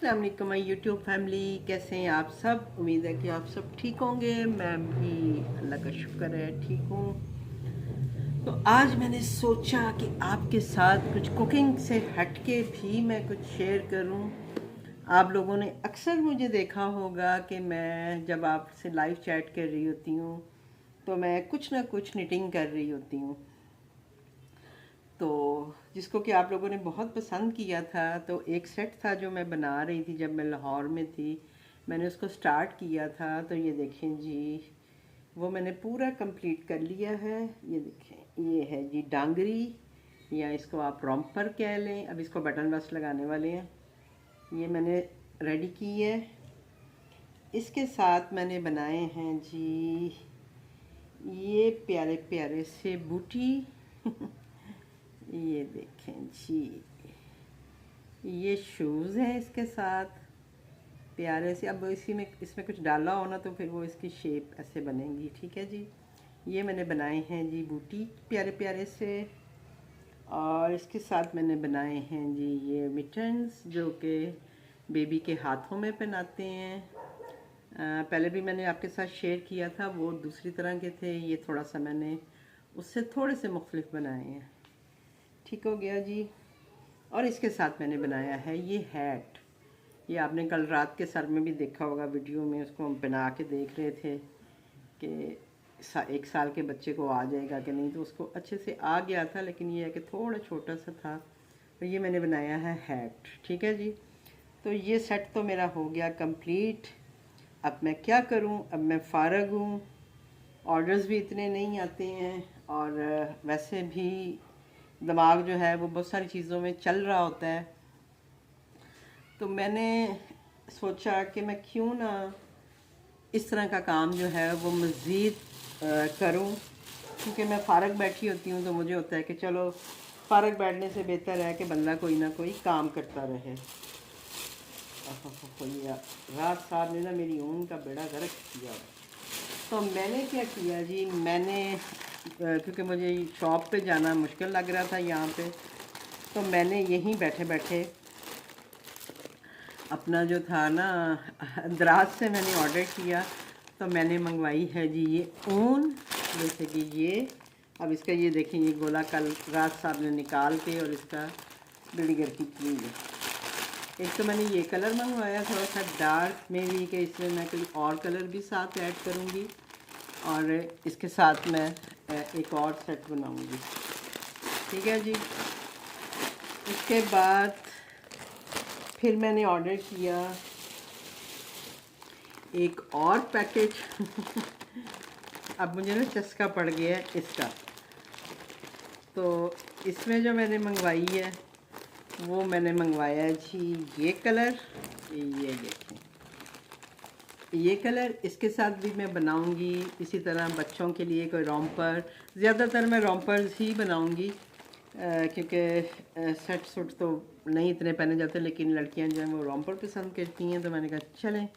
अस्सलाम वालेकुम my YouTube family, कैसे हैं आप सब। उम्मीद है कि आप सब ठीक होंगे। मैं भी अल्लाह का शुक्र है ठीक हूँ। तो आज मैंने सोचा कि आपके साथ कुछ कुकिंग से हटके भी मैं कुछ शेयर करूँ। आप लोगों ने अक्सर मुझे देखा होगा कि मैं जब आपसे लाइव चैट कर रही होती हूँ तो मैं कुछ ना कुछ निटिंग कर रही होती हूँ, तो जिसको कि आप लोगों ने बहुत पसंद किया था। तो एक सेट था जो मैं बना रही थी जब मैं लाहौर में थी, मैंने उसको स्टार्ट किया था। तो ये देखें जी, वो मैंने पूरा कंप्लीट कर लिया है। ये देखें, ये है जी डांगरी, या इसको आप रॉम्पर कह लें। अब इसको बटन बस लगाने वाले हैं। ये मैंने रेडी की है। इसके साथ मैंने बनाए हैं जी ये प्यारे प्यारे से बूटी ये देखें जी, ये शूज़ हैं इसके साथ प्यारे से। अब इसी में इसमें कुछ डाला हो ना तो फिर वो इसकी शेप ऐसे बनेगी। ठीक है जी, ये मैंने बनाए हैं जी बूटी प्यारे प्यारे से। और इसके साथ मैंने बनाए हैं जी ये मिटन्स जो कि बेबी के हाथों में पहनाते हैं। पहले भी मैंने आपके साथ शेयर किया था, वो दूसरी तरह के थे। ये थोड़ा सा मैंने उससे थोड़े से मुख्तलिफ बनाए हैं। ठीक हो गया जी। और इसके साथ मैंने बनाया है ये हैट। ये आपने कल रात के सर में भी देखा होगा वीडियो में, उसको हम बना के देख रहे थे कि 1 साल के बच्चे को आ जाएगा कि नहीं। तो उसको अच्छे से आ गया था, लेकिन ये है कि थोड़ा छोटा सा था। तो ये मैंने बनाया है हैट। ठीक है जी। तो ये सेट तो मेरा हो गया कंप्लीट। अब मैं क्या करूं, अब मैं फ़ारग हूं। ऑर्डर्स भी इतने नहीं आते हैं, और वैसे भी दिमाग जो है वो बहुत सारी चीज़ों में चल रहा होता है। तो मैंने सोचा कि मैं क्यों ना इस तरह का काम जो है वो मज़ीद करूं, क्योंकि मैं फ़ारग बैठी होती हूं तो मुझे होता है कि चलो फ़ारग बैठने से बेहतर है कि बंदा कोई ना कोई काम करता रहे। रात साहब ने ना मेरी ऊन का बेड़ा गर्क किया। तो मैंने क्या किया जी, मैंने क्योंकि मुझे शॉप पे जाना मुश्किल लग रहा था यहाँ पे, तो मैंने यहीं बैठे बैठे अपना जो था ना दराज से मैंने ऑर्डर किया। तो मैंने मंगवाई है जी ये ऊन, जैसे कि ये। अब इसका ये देखें, ये गोला कल रात साहब ने निकाल के और इसका बिल्डी गर्की की है। एक तो मैंने ये कलर मंगवाया थोड़ा सा डार्क में भी, कि इसमें मैं कोई और कलर भी साथ ऐड करूँगी, और इसके साथ मैं एक और सेट बनाऊँगी। ठीक है जी। इसके बाद फिर मैंने ऑर्डर किया एक और पैकेज अब मुझे ना चस्का पड़ गया है इसका। तो इसमें जो मैंने मंगवाई है वो मैंने मंगवाया है जी ये कलर। ये देखें, ये कलर इसके साथ भी मैं बनाऊंगी। इसी तरह बच्चों के लिए कोई रॉम्पर, ज़्यादातर मैं रॉम्पर्स ही बनाऊंगी, क्योंकि सेट सूट तो नहीं इतने पहने जाते, लेकिन लड़कियां जो हैं वो रॉम्पर पसंद करती हैं। तो मैंने कहा चलें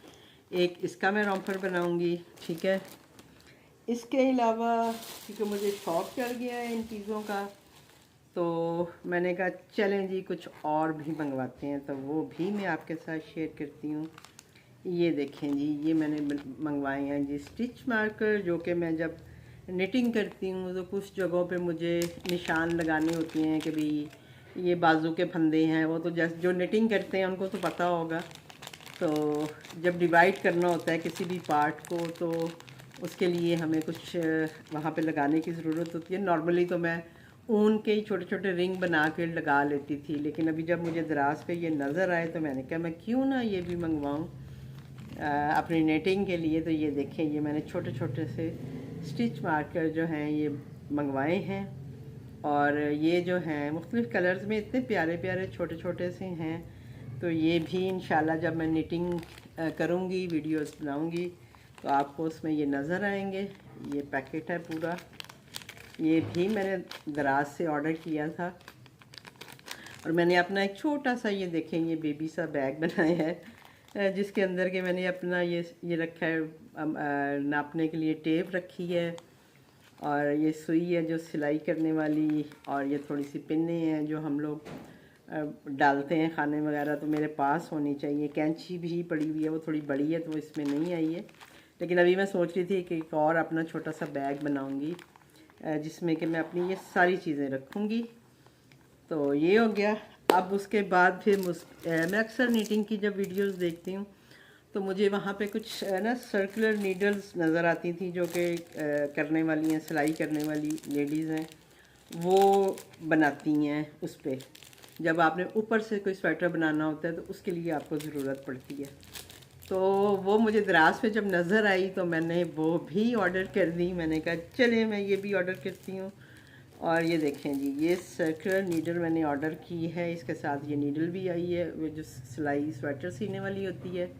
एक इसका मैं रॉम्पर बनाऊंगी। ठीक है। इसके अलावा क्योंकि मुझे शौक़ चढ़ गया है इन चीज़ों का, तो मैंने कहा चलें जी कुछ और भी मंगवाते हैं, तो वो भी मैं आपके साथ शेयर करती हूँ। ये देखें जी, ये मैंने मंगवाए हैं जी स्टिच मार्कर, जो कि मैं जब निटिंग करती हूँ तो कुछ जगहों पे मुझे निशान लगाने होते हैं कि भाई ये बाजू के फंदे हैं। वो तो जैसे जो निटिंग करते हैं उनको तो पता होगा। तो जब डिवाइड करना होता है किसी भी पार्ट को, तो उसके लिए हमें कुछ वहाँ पे लगाने की ज़रूरत होती है। नॉर्मली तो मैं ऊन के ही छोटे छोटे रिंग बना के लगा लेती थी, लेकिन अभी जब मुझे दराज पे ये नज़र आए तो मैंने कहा मैं क्यों ना ये भी मंगवाऊँ अपनी नेटिंग के लिए। तो ये देखें, ये मैंने छोटे छोटे से स्टिच मार्कर जो हैं ये मंगवाए हैं, और ये जो हैं मुख्तलिफ़ कलर्स में इतने प्यारे प्यारे छोटे छोटे से हैं। तो ये भी इंशाल्लाह जब मैं निटिंग करूँगी, वीडियोस बनाऊँगी, तो आपको उसमें ये नज़र आएंगे। ये पैकेट है पूरा, ये भी मैंने दराज से ऑर्डर किया था। और मैंने अपना एक छोटा सा ये देखें ये बेबी सा बैग बनाया है, जिसके अंदर के मैंने अपना ये रखा है, नापने के लिए टेप रखी है, और ये सुई है जो सिलाई करने वाली, और ये थोड़ी सी पिन्ने हैं जो हम लोग डालते हैं खाने वगैरह, तो मेरे पास होनी चाहिए। कैंची भी पड़ी हुई है, वो थोड़ी बड़ी है तो वो इसमें नहीं आई है। लेकिन अभी मैं सोच रही थी कि एक और अपना छोटा सा बैग बनाऊंगी जिसमें कि मैं अपनी ये सारी चीज़ें रखूंगी। तो ये हो गया। अब उसके बाद फिर मैं अक्सर नीटिंग की जब वीडियोस देखती हूँ तो मुझे वहाँ पे कुछ ना सर्कुलर नीडल्स नज़र आती थी जो कि करने वाली हैं, सिलाई करने वाली लेडीज़ हैं, वो बनाती हैं उस पर। जब आपने ऊपर से कोई स्वेटर बनाना होता है तो उसके लिए आपको ज़रूरत पड़ती है। तो वो मुझे दराज पे जब नज़र आई तो मैंने वो भी ऑर्डर कर दी। मैंने कहा चले मैं ये भी ऑर्डर करती हूँ। और ये देखें जी, ये सर्कुलर नीडल मैंने ऑर्डर की है, इसके साथ ये नीडल भी आई है, वो जो सिलाई स्वेटर सीने वाली होती है।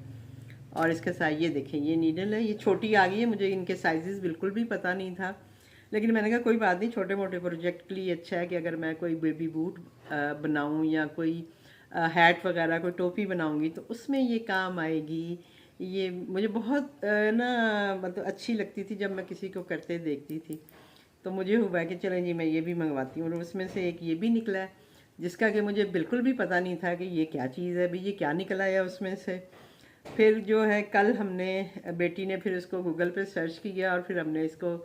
और इसके साथ ये देखें, ये नीडल है, ये छोटी आ गई है, मुझे इनके साइजेस बिल्कुल भी पता नहीं था। लेकिन मैंने कहा कोई बात नहीं, छोटे मोटे प्रोजेक्ट के लिए अच्छा है कि अगर मैं कोई बेबी बूट बनाऊं या कोई हैट वगैरह, कोई टोपी बनाऊंगी तो उसमें ये काम आएगी। ये मुझे बहुत ना मतलब अच्छी लगती थी जब मैं किसी को करते देखती थी। तो मुझे हुआ कि चलें जी मैं ये भी मंगवाती हूँ। और उसमें से एक ये भी निकला है जिसका कि मुझे बिल्कुल भी पता नहीं था कि ये क्या चीज़ है, भाई ये क्या निकला है उसमें से। फिर जो है कल हमने, बेटी ने फिर उसको गूगल पे सर्च किया और फिर हमने इसको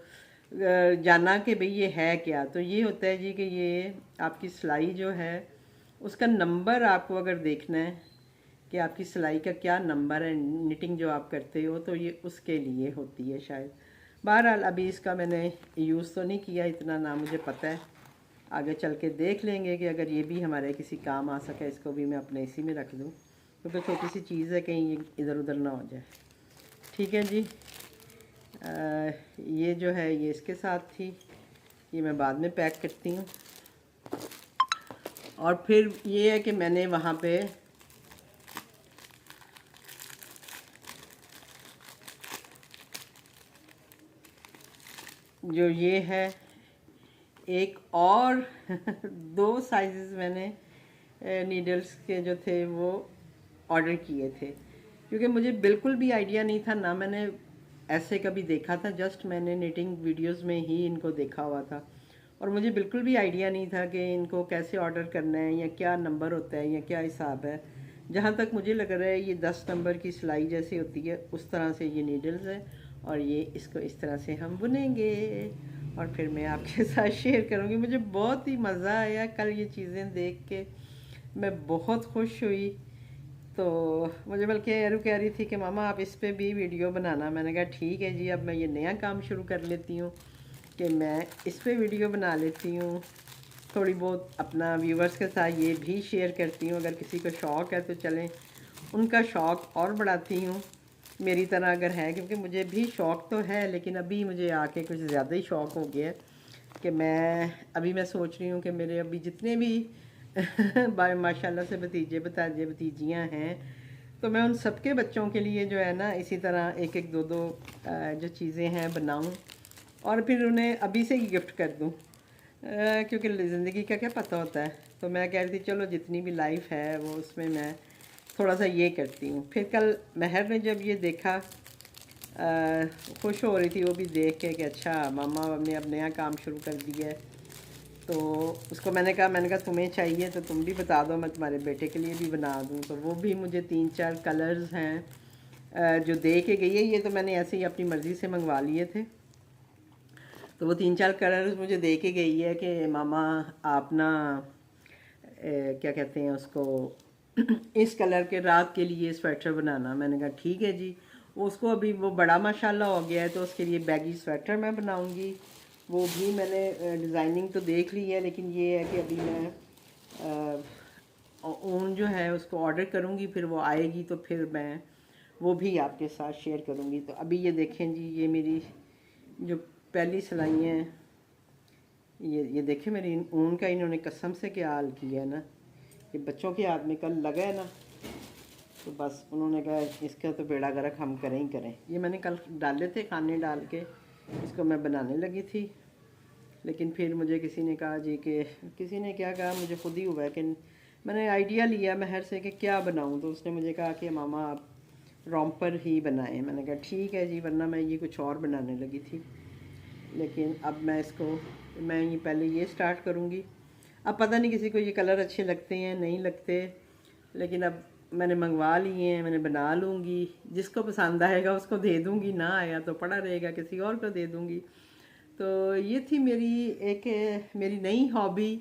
जाना कि भाई ये है क्या। तो ये होता है जी कि ये आपकी सिलाई जो है उसका नंबर आपको अगर देखना है कि आपकी सिलाई का क्या नंबर है, निटिंग जो आप करते हो, तो ये उसके लिए होती है शायद। बहरहाल अभी इसका मैंने यूज़ तो नहीं किया, इतना ना मुझे पता है। आगे चल के देख लेंगे कि अगर ये भी हमारे किसी काम आ सके, इसको भी मैं अपने इसी में रख दूँ, क्योंकि छोटी सी चीज़ है, कहीं ये इधर उधर ना हो जाए। ठीक है जी। ये जो है ये इसके साथ थी, ये मैं बाद में पैक करती हूँ। और फिर ये है कि मैंने वहाँ पे जो ये है एक और दो साइजेस मैंने नीडल्स के जो थे वो ऑर्डर किए थे, क्योंकि मुझे बिल्कुल भी आइडिया नहीं था, ना मैंने ऐसे कभी देखा था, जस्ट मैंने निटिंग वीडियोस में ही इनको देखा हुआ था। और मुझे बिल्कुल भी आइडिया नहीं था कि इनको कैसे ऑर्डर करना है या क्या नंबर होता है या क्या हिसाब है। जहाँ तक मुझे लग रहा है ये 10 नंबर की सिलाई जैसी होती है उस तरह से ये नीडल्स है। और ये इसको इस तरह से हम बुनेंगे और फिर मैं आपके साथ शेयर करूँगी। मुझे बहुत ही मज़ा आया कल ये चीज़ें देख के, मैं बहुत खुश हुई। तो मुझे बल्कि अरु कह रही थी कि मामा आप इस पे भी वीडियो बनाना। मैंने कहा ठीक है जी, अब मैं ये नया काम शुरू कर लेती हूँ कि मैं इस पे वीडियो बना लेती हूँ, थोड़ी बहुत अपना व्यूवर्स के साथ ये भी शेयर करती हूँ। अगर किसी को शौक़ है तो चलें उनका शौक़ और बढ़ाती हूँ, मेरी तरह अगर है, क्योंकि मुझे भी शौक़ तो है, लेकिन अभी मुझे आके कुछ ज़्यादा ही शौक़ हो गया है कि मैं सोच रही हूँ कि मेरे अभी जितने भी माशाल्लाह से भतीजे भताजे भतीजियाँ हैं, तो मैं उन सबके बच्चों के लिए जो है ना इसी तरह एक एक दो दो जो चीज़ें हैं बनाऊँ और फिर उन्हें अभी से ही गिफ्ट कर दूँ, क्योंकि ज़िंदगी का क्या पता होता है। तो मैं कह रही थी चलो जितनी भी लाइफ है वो उसमें मैं थोड़ा सा ये करती हूँ। फिर कल महर ने जब ये देखा खुश हो रही थी वो भी देख के कि अच्छा मामा ने अब नया काम शुरू कर दिया है। तो उसको मैंने कहा तुम्हें चाहिए तो तुम भी बता दो, मैं तुम्हारे बेटे के लिए भी बना दूँ। तो वो भी मुझे 3-4 कलर्स हैं जो दे के गई है। ये तो मैंने ऐसे ही अपनी मर्ज़ी से मंगवा लिए थे। तो वो 3-4 कलर्स मुझे दे के गई है कि मामा आप ना क्या कहते हैं उसको इस कलर के रात के लिए स्वेटर बनाना। मैंने कहा ठीक है जी। उसको अभी वो बड़ा माशाल्लाह हो गया है तो उसके लिए बैगी स्वेटर मैं बनाऊंगी। वो भी मैंने डिज़ाइनिंग तो देख ली है, लेकिन ये है कि अभी मैं ऊन जो है उसको ऑर्डर करूँगी, फिर वो आएगी तो फिर मैं वो भी आपके साथ शेयर करूँगी। तो अभी ये देखें जी, ये मेरी जो पहली सिलाई हैं, ये देखें मेरी ऊन का इन्होंने कसम से क्या हाल किया है ना। ये बच्चों के हाथ में कल लगा है ना, तो बस उन्होंने कहा इसका तो बेड़ा गर्क हम करें ही करें। ये मैंने कल डाले थे खाने डाल के, इसको मैं बनाने लगी थी, लेकिन फिर मुझे किसी ने कहा जी कि किसी ने क्या कहा, मुझे खुद ही हुआ है कि मैंने आइडिया लिया महर से कि क्या बनाऊं। तो उसने मुझे कहा कि मामा आप रॉम्पर ही बनाएं। मैंने कहा ठीक है जी, वरना मैं ये कुछ और बनाने लगी थी। लेकिन अब मैं ये पहले ये स्टार्ट करूँगी। अब पता नहीं किसी को ये कलर अच्छे लगते हैं नहीं लगते, लेकिन अब मैंने मंगवा लिए हैं, मैंने बना लूँगी। जिसको पसंद आएगा उसको दे दूँगी, ना आया तो पड़ा रहेगा, किसी और को दे दूँगी। तो ये थी मेरी एक मेरी नई हॉबी,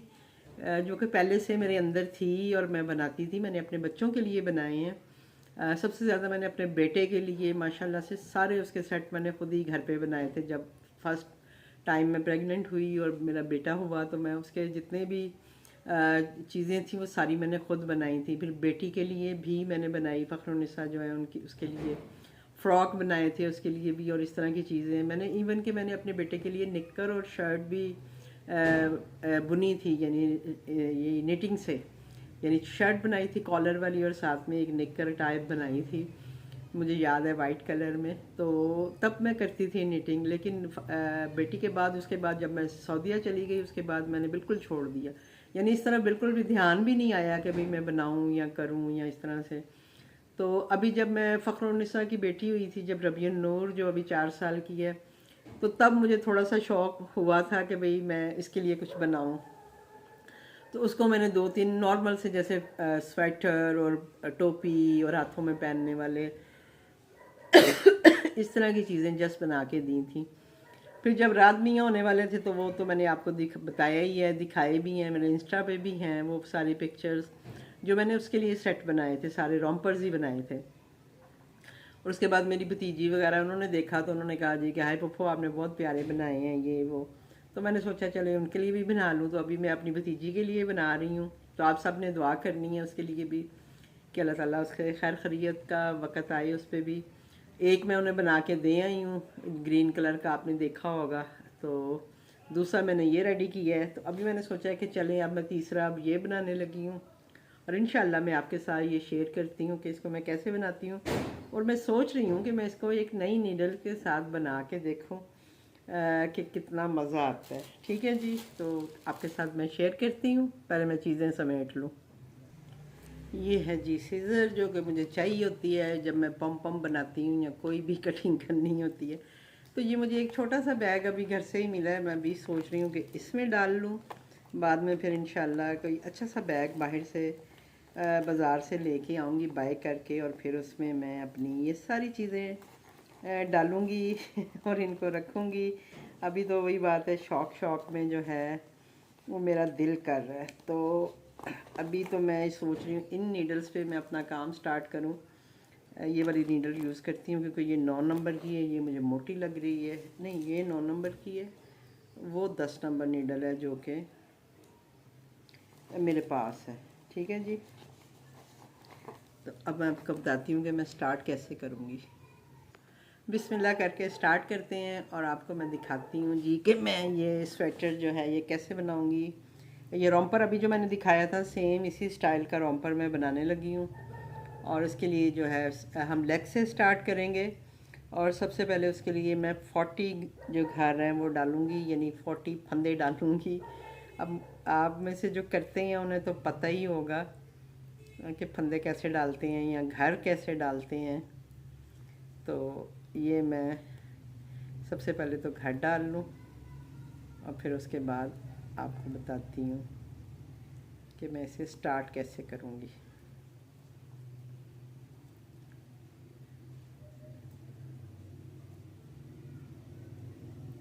जो कि पहले से मेरे अंदर थी और मैं बनाती थी। मैंने अपने बच्चों के लिए बनाए हैं। सबसे ज़्यादा मैंने अपने बेटे के लिए माशाल्लाह से सारे उसके सेट मैंने खुद ही घर पे बनाए थे। जब फर्स्ट टाइम मैं प्रेग्नेंट हुई और मेरा बेटा हुआ तो मैं उसके जितने भी चीज़ें थी वो सारी मैंने खुद बनाई थी। फिर बेटी के लिए भी मैंने बनाई, फ़ख्रुन्निसा जो है उनकी, उसके लिए फ़्रॉक बनाए थे उसके लिए भी, और इस तरह की चीज़ें मैंने इवन कि मैंने अपने बेटे के लिए निक्कर और शर्ट भी बुनी थी, यानी ये निटिंग से, यानी शर्ट बनाई थी कॉलर वाली और साथ में एक निक्कर टाइप बनाई थी, मुझे याद है वाइट कलर में। तो तब मैं करती थी निटिंग, लेकिन बेटी के बाद, उसके बाद जब मैं सऊदीया चली गई उसके बाद मैंने बिल्कुल छोड़ दिया। यानी इस तरह बिल्कुल भी ध्यान भी नहीं आया कि भाई मैं बनाऊं या करूं या इस तरह से। तो अभी जब मैं फ़ख्रुन्निसा की बेटी हुई थी, जब रबियन नूर जो अभी 4 साल की है, तो तब मुझे थोड़ा सा शौक़ हुआ था कि भाई मैं इसके लिए कुछ बनाऊं। तो उसको मैंने 2-3 नॉर्मल से, जैसे स्वेटर और टोपी और हाथों में पहनने वाले इस तरह की चीज़ें जस्ट बना के दी थी। फिर जब रात मियाँ होने वाले थे तो वो तो मैंने आपको बताया ही है, दिखाए भी हैं, मेरे इंस्टा पे भी हैं वो सारी पिक्चर्स जो मैंने उसके लिए सेट बनाए थे, सारे रॉम्पर्स ही बनाए थे। और उसके बाद मेरी भतीजी वगैरह उन्होंने देखा तो उन्होंने कहा जी कि हाय पप्पो आपने बहुत प्यारे बनाए हैं ये वो। तो मैंने सोचा चले उनके लिए भी बना लूँ, तो अभी मैं अपनी भतीजी के लिए बना रही हूँ। तो आप सब ने दुआ करनी है उसके लिए भी कि अल्लाह ताला उसके खैर खैरियत का वक़्त आए उस पर भी। एक मैं उन्हें बना के दे आई हूँ ग्रीन कलर का, आपने देखा होगा। तो दूसरा मैंने ये रेडी किया है। तो अभी मैंने सोचा है कि चलें अब मैं तीसरा अब ये बनाने लगी हूँ, और इंशाल्लाह मैं आपके साथ ये शेयर करती हूँ कि इसको मैं कैसे बनाती हूँ। और मैं सोच रही हूँ कि मैं इसको एक नई नीडल के साथ बना के देखूँ कि कितना मज़ा आता है। ठीक है जी, तो आपके साथ मैं शेयर करती हूँ। पहले मैं चीज़ें समेट लूँ। ये है जी सीज़र, जो कि मुझे चाहिए होती है जब मैं पम पम बनाती हूँ या कोई भी कटिंग करनी होती है। तो ये मुझे एक छोटा सा बैग अभी घर से ही मिला है, मैं भी सोच रही हूँ कि इसमें डाल लूँ। बाद में फिर इंशाल्लाह कोई अच्छा सा बैग बाहर से बाज़ार से लेके आऊँगी बाय करके, और फिर उसमें मैं अपनी ये सारी चीज़ें डालूँगी और इनको रखूँगी। अभी तो वही बात है, शौक़ शौक़ में जो है वो मेरा दिल कर रहा है। तो अभी तो मैं सोच रही हूँ इन नीडल्स पे मैं अपना काम स्टार्ट करूँ। ये वाली नीडल यूज़ करती हूँ क्योंकि ये 9 नंबर की है, ये मुझे मोटी लग रही है। नहीं, ये 9 नंबर की है, वो 10 नंबर नीडल है जो कि मेरे पास है। ठीक है जी, तो अब मैं आपको बताती हूँ कि मैं स्टार्ट कैसे करूँगी। बिस्मिल्लाह करके स्टार्ट करते हैं और आपको मैं दिखाती हूँ जी कि मैं ये स्वेटर जो है ये कैसे बनाऊँगी। ये रोम्पर अभी जो मैंने दिखाया था सेम इसी स्टाइल का रोम्पर मैं बनाने लगी हूँ। और इसके लिए जो है हम लेग से स्टार्ट करेंगे, और सबसे पहले उसके लिए मैं 40 जो घर हैं वो डालूँगी, यानी 40 फंदे डालूँगी। अब आप में से जो करते हैं उन्हें तो पता ही होगा कि फंदे कैसे डालते हैं या घर कैसे डालते हैं। तो ये मैं सबसे पहले तो घर डाल लूँ और फिर उसके बाद आपको बताती हूँ कि मैं इसे स्टार्ट कैसे करूँगी।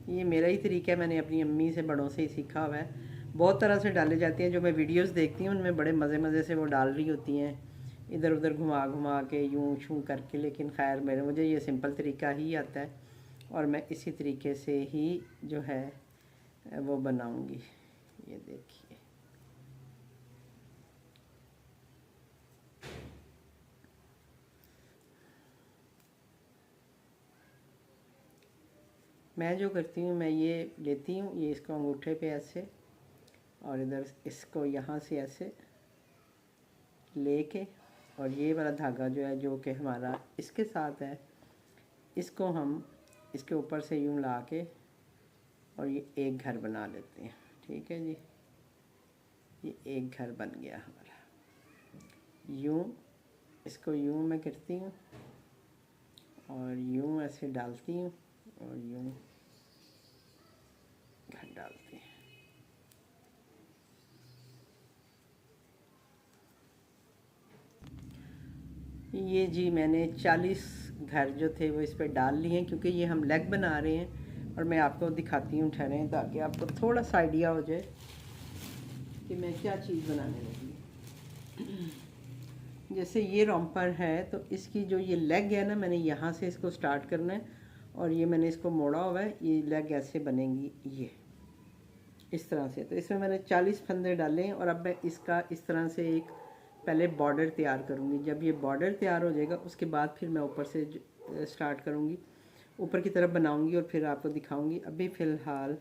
ये मेरा ही तरीका है, मैंने अपनी अम्मी से बड़ों से ही सीखा हुआ है। बहुत तरह से डाले जाते हैं, जो मैं वीडियोस देखती हूँ उनमें बड़े मज़े मज़े से वो डाल रही होती हैं, इधर उधर घुमा घुमा के यूँ शूँ करके। लेकिन खैर मुझे ये सिंपल तरीका ही आता है और मैं इसी तरीके से ही जो है वो बनाऊँगी। ये देखिए, मैं जो करती हूँ मैं ये लेती हूँ, ये इसको अंगूठे पे ऐसे, और इधर इसको यहाँ से ऐसे लेके, और ये वाला धागा जो है जो कि हमारा इसके साथ है, इसको हम इसके ऊपर से यूँ ला के और ये एक घर बना लेते हैं। ठीक है जी, ये एक घर बन गया हमारा। यूँ इसको यूँ मैं करती हूँ और यूँ ऐसे डालती हूँ और यूँ घर डालती हूँ। ये जी मैंने 40 घर जो थे वो इस पर डाल लिए हैं, क्योंकि ये हम लेग बना रहे हैं। और मैं आपको दिखाती हूँ ठहरें, ताकि आपको थोड़ा सा आइडिया हो जाए कि मैं क्या चीज़ बनाने लगी। जैसे ये रोम्पर है, तो इसकी जो ये लेग है ना, मैंने यहाँ से इसको स्टार्ट करना है और ये मैंने इसको मोड़ा हुआ है। ये लेग ऐसे बनेंगी, ये इस तरह से। तो इसमें मैंने 40 फंदे डाले हैं और अब मैं इसका इस तरह से एक पहले बॉर्डर तैयार करूँगी। जब ये बॉर्डर तैयार हो जाएगा उसके बाद फिर मैं ऊपर से स्टार्ट करूँगी, ऊपर की तरफ बनाऊँगी और फिर आपको दिखाऊँगी। अभी फ़िलहाल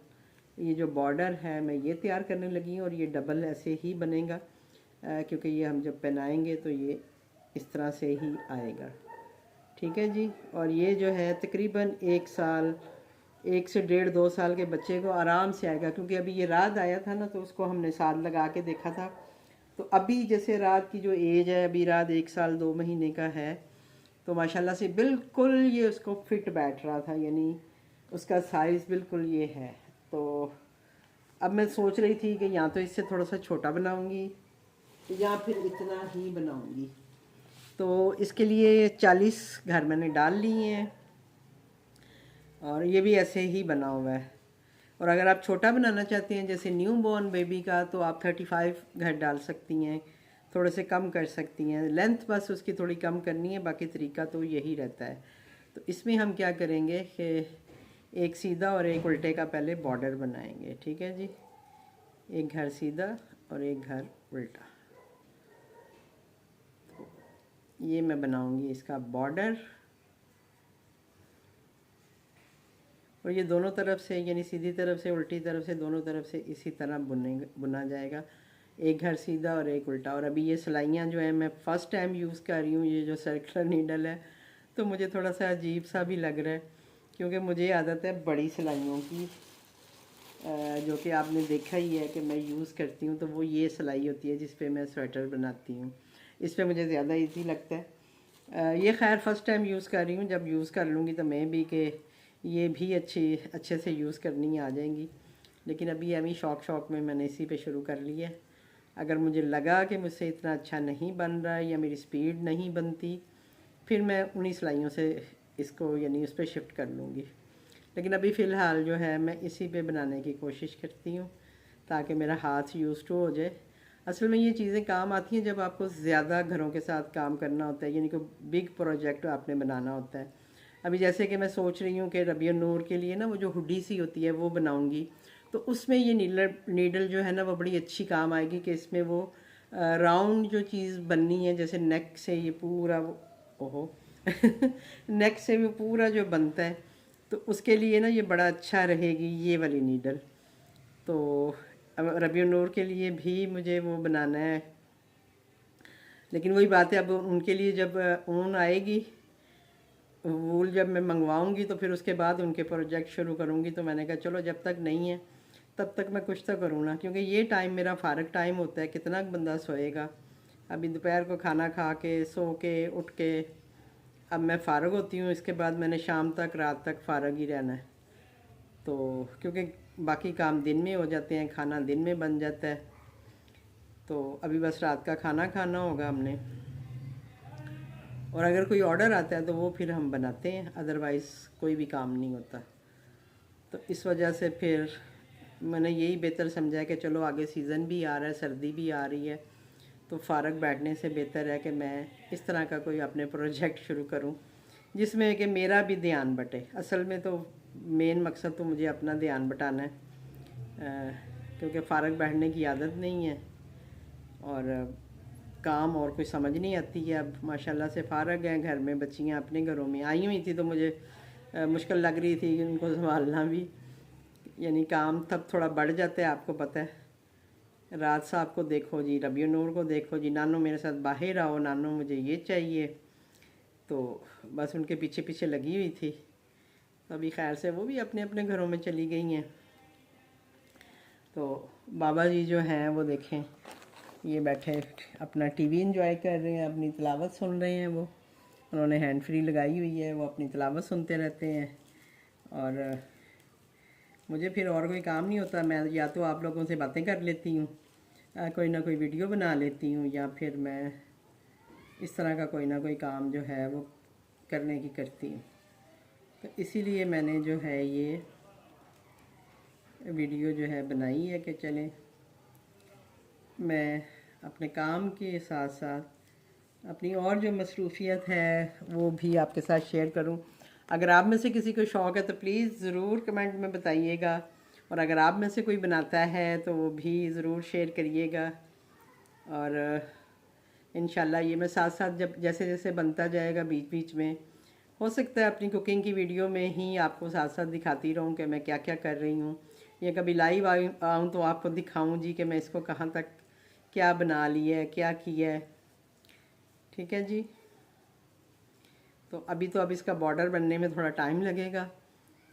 ये जो बॉर्डर है मैं ये तैयार करने लगी हूँ और ये डबल ऐसे ही बनेगा, क्योंकि ये हम जब पहनाएंगे तो ये इस तरह से ही आएगा। ठीक है जी। और ये जो है तकरीबन 1 साल, 1 से 1.5-2 साल के बच्चे को आराम से आएगा, क्योंकि अभी ये रात आया था ना, तो उसको हमने साथ लगा के देखा था। तो अभी जैसे रात की जो एज है, अभी रात 1 साल 2 महीने का है, तो माशाल्लाह से बिल्कुल ये उसको फिट बैठ रहा था, यानी उसका साइज़ बिल्कुल ये है। तो अब मैं सोच रही थी कि या तो इससे थोड़ा सा छोटा बनाऊंगी या फिर इतना ही बनाऊंगी। तो इसके लिए 40 घर मैंने डाल लिए हैं और ये भी ऐसे ही बना हुआ है। और अगर आप छोटा बनाना चाहते हैं जैसे न्यू बॉर्न बेबी का, तो आप 35 घर डाल सकती हैं, थोड़े से कम कर सकती हैं। लेंथ बस उसकी थोड़ी कम करनी है, बाकी तरीका तो यही रहता है। तो इसमें हम क्या करेंगे कि एक सीधा और एक उल्टे का पहले बॉर्डर बनाएंगे। ठीक है जी। एक घर सीधा और एक घर उल्टा। तो ये मैं बनाऊंगी इसका बॉर्डर, और ये दोनों तरफ से, यानी सीधी तरफ से उल्टी तरफ से, दोनों तरफ से इसी तरह बुना जाएगा। एक घर सीधा और एक उल्टा। और अभी ये सिलाइयाँ जो है मैं फ़र्स्ट टाइम यूज़ कर रही हूँ, ये जो सर्कुलर नीडल है, तो मुझे थोड़ा सा अजीब सा भी लग रहा है, क्योंकि मुझे आदत है बड़ी सिलाइयों की, जो कि आपने देखा ही है कि मैं यूज़ करती हूँ। तो वो ये सिलाई होती है जिस पे मैं स्वेटर बनाती हूँ, इस पर मुझे ज़्यादा ईजी लगता है। ये खैर फ़र्स्ट टाइम यूज़ कर रही हूँ, जब यूज़ कर लूँगी तो मैं भी कि ये भी अच्छे से यूज़ करनी आ जाएंगी। लेकिन अभी अभी शौक में मैंने इसी पे शुरू कर लिया है। अगर मुझे लगा कि मुझसे इतना अच्छा नहीं बन रहा है या मेरी स्पीड नहीं बनती, फिर मैं उन्हीं सिलाइयों से इसको, यानी उस पर शिफ्ट कर लूँगी। लेकिन अभी फ़िलहाल जो है मैं इसी पे बनाने की कोशिश करती हूँ, ताकि मेरा हाथ यूज़ टू हो जाए। असल में ये चीज़ें काम आती हैं जब आपको ज़्यादा घरों के साथ काम करना होता है, यानी कि बिग प्रोजेक्ट आपने बनाना होता है। अभी जैसे कि मैं सोच रही हूँ कि रबिया नूर के लिए ना वो जो हुडी सी होती है वो बनाऊँगी, तो उसमें ये नीडल जो है ना वो बड़ी अच्छी काम आएगी, कि इसमें वो राउंड जो चीज़ बननी है, जैसे नेक से ये पूरा ओहो नेक से वो पूरा जो बनता है, तो उसके लिए ना ये बड़ा अच्छा रहेगी ये वाली नीडल। तो अब रबिया नूर के लिए भी मुझे वो बनाना है, लेकिन वही बात है, अब उनके लिए जब ऊन आएगी, वूल जब मैं मंगवाऊंगी, तो फिर उसके बाद उनके प्रोजेक्ट शुरू करूंगी। तो मैंने कहा चलो जब तक नहीं है तब तक मैं कुछ तो करूँ ना, क्योंकि ये टाइम मेरा फ़ारग टाइम होता है। कितना बंदा सोएगा। अभी दोपहर को खाना खा के, सो के, उठ के अब मैं फ़ारग होती हूँ, इसके बाद मैंने शाम तक, रात तक फ़ारग ही रहना है। तो क्योंकि बाकी काम दिन में हो जाते हैं, खाना दिन में बन जाता है, तो अभी बस रात का खाना खाना होगा हमने। और अगर कोई ऑर्डर आता है तो वो फिर हम बनाते हैं, अदरवाइज़ कोई भी काम नहीं होता। तो इस वजह से फिर मैंने यही बेहतर समझा कि चलो आगे सीज़न भी आ रहा है, सर्दी भी आ रही है, तो फ़ारग बैठने से बेहतर है कि मैं इस तरह का कोई अपने प्रोजेक्ट शुरू करूं, जिसमें कि मेरा भी ध्यान बटे। असल में तो मेन मकसद तो मुझे अपना ध्यान बटाना है, क्योंकि फ़ारग बैठने की आदत नहीं है और काम और कोई समझ नहीं आती है। अब माशाल्लाह से फ़ारग हैं घर में, बच्चियाँ अपने घरों में आई हुई थी, तो मुझे मुश्किल लग रही थी उनको संभालना भी, यानी काम तब थोड़ा बढ़ जाता है। आपको पता है, रात साहब को देखो जी, रबिया नूर को देखो जी, नानू मेरे साथ बाहर आओ, नानू मुझे ये चाहिए, तो बस उनके पीछे पीछे लगी हुई थी। तो अभी खैर से वो भी अपने अपने घरों में चली गई हैं। तो बाबा जी जो हैं वो देखें, ये बैठे अपना टीवी एंजॉय कर रहे हैं, अपनी तिलावत सुन रहे हैं। वो उन्होंने हैंड फ्री लगाई हुई है, वो अपनी तिलावत सुनते रहते हैं। और मुझे फिर और कोई काम नहीं होता, मैं या तो आप लोगों से बातें कर लेती हूँ, कोई ना कोई वीडियो बना लेती हूँ, या फिर मैं इस तरह का कोई ना कोई काम जो है वो करने की करती हूँ। तो इसीलिए मैंने जो है ये वीडियो जो है बनाई है कि चलें मैं अपने काम के साथ साथ अपनी और जो मसरूफ़ियत है वो भी आपके साथ शेयर करूं। अगर आप में से किसी को शौक़ है तो प्लीज़ ज़रूर कमेंट में बताइएगा, और अगर आप में से कोई बनाता है तो वो भी ज़रूर शेयर करिएगा। और इंशाल्लाह ये मैं साथ साथ जब जैसे जैसे बनता जाएगा बीच बीच में हो सकता है अपनी कुकिंग की वीडियो में ही आपको साथ साथ दिखाती रहूं कि मैं क्या क्या कर रही हूँ, या कभी लाइव आऊँ तो आपको दिखाऊं जी कि मैं इसको कहाँ तक क्या बना लिया है, क्या किया है। ठीक है जी। तो अब इसका बॉर्डर बनने में थोड़ा टाइम लगेगा,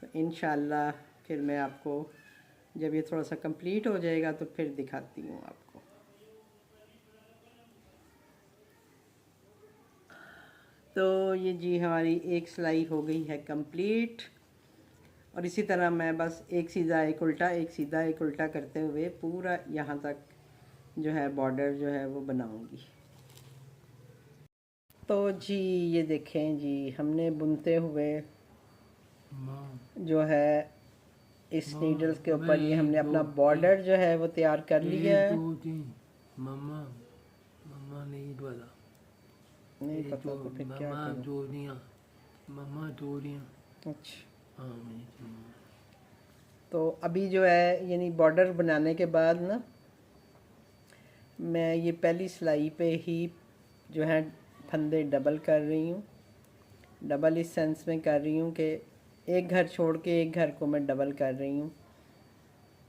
तो इंशाल्लाह फिर मैं आपको जब ये थोड़ा सा कंप्लीट हो जाएगा तो फिर दिखाती हूँ आपको। तो ये जी हमारी एक सिलाई हो गई है कंप्लीट, और इसी तरह मैं बस एक सीधा एक उल्टा, एक सीधा एक उल्टा करते हुए पूरा यहाँ तक जो है बॉर्डर जो है वो बनाऊंगी। तो जी ये देखें जी हमने बुनते हुए जो है इस नीडल्स के ऊपर ये हमने अपना बॉर्डर जो है वो तैयार कर लिया है। मम्मा मम्मा नहीं बोला, नहीं पता तो फिर क्या करूं। मम्मा जोड़ियाँ। अच्छा हाँ तो अभी जो है यानी बॉर्डर बनाने के बाद ना मैं ये पहली सिलाई पे ही जो है फंदे डबल कर रही हूँ। डबल इस सेंस में कर रही हूँ कि एक घर छोड़ के एक घर को मैं डबल कर रही हूँ।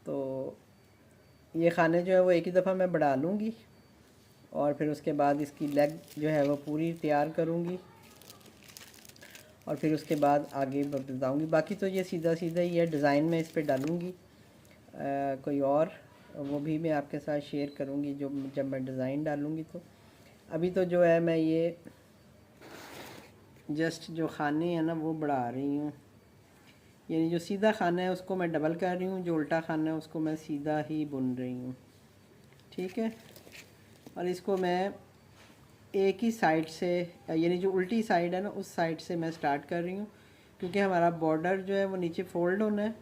तो ये खाने जो है वो एक ही दफ़ा मैं बढ़ा लूँगी, और फिर उसके बाद इसकी लेग जो है वो पूरी तैयार करूँगी, और फिर उसके बाद आगे बताऊँगी। बाकी तो ये सीधा सीधा ही है, डिज़ाइन में इस पर डालूँगी कोई और, वो भी मैं आपके साथ शेयर करूँगी जो जब मैं डिज़ाइन डालूँगी। तो अभी तो जो है मैं ये जस्ट जो खाने हैं ना वो बढ़ा रही हूँ, यानी जो सीधा खाना है उसको मैं डबल कर रही हूँ, जो उल्टा खाना है उसको मैं सीधा ही बुन रही हूँ। ठीक है, और इसको मैं एक ही साइड से यानी जो उल्टी साइड है ना उस साइड से मैं स्टार्ट कर रही हूँ, क्योंकि हमारा बॉर्डर जो है वो नीचे फ़ोल्ड होना है,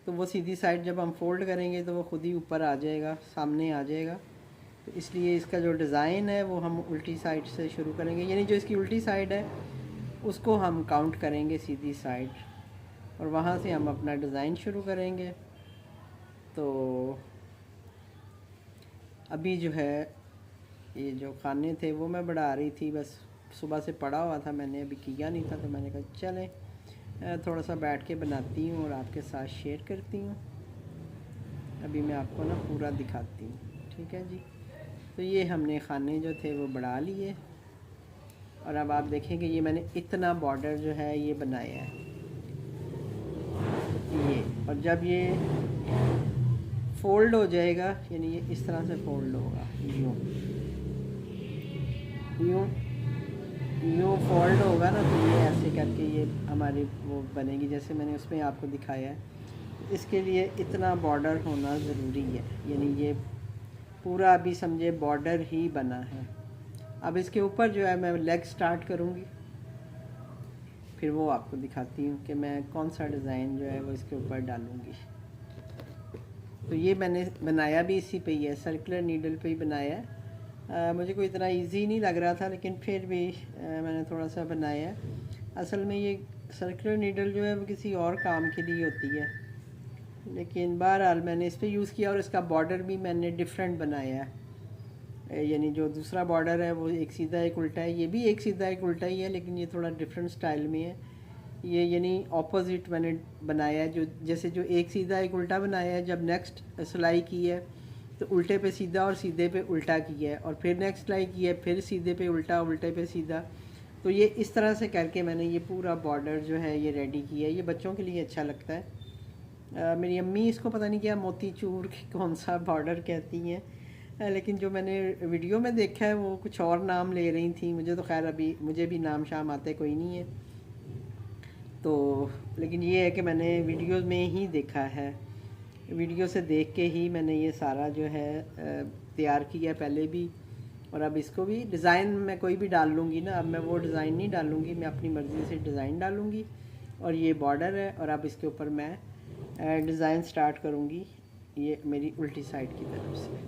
तो वो सीधी साइड जब हम फोल्ड करेंगे तो वो खुद ही ऊपर आ जाएगा, सामने आ जाएगा। तो इसलिए इसका जो डिज़ाइन है वो हम उल्टी साइड से शुरू करेंगे, यानी जो इसकी उल्टी साइड है उसको हम काउंट करेंगे सीधी साइड, और वहाँ से हम अपना डिज़ाइन शुरू करेंगे। तो अभी जो है ये जो खाने थे वो मैं बढ़ा रही थी, बस सुबह से पड़ा हुआ था, मैंने अभी किया नहीं था, तो मैंने कहा चलें थोड़ा सा बैठ के बनाती हूँ और आपके साथ शेयर करती हूँ। अभी मैं आपको ना पूरा दिखाती हूँ। ठीक है जी। तो ये हमने खाने जो थे वो बढ़ा लिए, और अब आप देखेंगे ये मैंने इतना बॉर्डर जो है ये बनाया है ये, और जब ये फोल्ड हो जाएगा यानी ये इस तरह से फोल्ड होगा, यूँ यूँ यूँ फोल्ड होगा ना, तो ये ऐसे करके ये हमारी वो बनेगी जैसे मैंने उसमें आपको दिखाया है। इसके लिए इतना बॉर्डर होना ज़रूरी है, यानी ये पूरा अभी समझे बॉर्डर ही बना है। अब इसके ऊपर जो है मैं लेग स्टार्ट करूँगी, फिर वो आपको दिखाती हूँ कि मैं कौन सा डिज़ाइन जो है वो इसके ऊपर डालूँगी। तो ये मैंने बनाया भी इसी पे ही है, सर्कुलर नीडल पे ही बनाया है। मुझे कोई इतना इजी नहीं लग रहा था, लेकिन फिर भी मैंने थोड़ा सा बनाया है। असल में ये सर्कुलर नीडल जो है वो किसी और काम के लिए होती है, लेकिन बहरहाल मैंने इस पर यूज़ किया, और इसका बॉर्डर भी मैंने डिफरेंट बनाया है। यानी जो दूसरा बॉर्डर है वो एक सीधा एक उल्टा है, ये भी एक सीधा एक उल्टा ही है, लेकिन ये थोड़ा डिफरेंट स्टाइल में है। ये यानी ऑपोजिट मैंने बनाया है, जो जैसे जो एक सीधा एक उल्टा बनाया है, जब नेक्स्ट सिलाई की है तो उल्टे पे सीधा और सीधे पे उल्टा किया है, और फिर नेक्स्ट सिलाई की है, फिर सीधे पे उल्टा, उल्टे पे सीधा। तो ये इस तरह से करके मैंने ये पूरा बॉर्डर जो है ये रेडी किया है। ये बच्चों के लिए अच्छा लगता है। मेरी अम्मी इसको पता नहीं क्या मोती चूर के कौन सा बॉर्डर कहती हैं, लेकिन जो मैंने वीडियो में देखा है वो कुछ और नाम ले रही थी। मुझे तो खैर अभी मुझे भी नाम शाम आते कोई नहीं है, तो लेकिन ये है कि मैंने वीडियो में ही देखा है, वीडियो से देख के ही मैंने ये सारा जो है तैयार किया पहले भी, और अब इसको भी डिज़ाइन मैं कोई भी डाल लूँगी ना, अब मैं वो डिज़ाइन नहीं डालूँगी, मैं अपनी मर्ज़ी से डिज़ाइन डालूँगी। और ये बॉर्डर है और अब इसके ऊपर मैं डिज़ाइन स्टार्ट करूँगी, ये मेरी उल्टी साइड की तरफ से।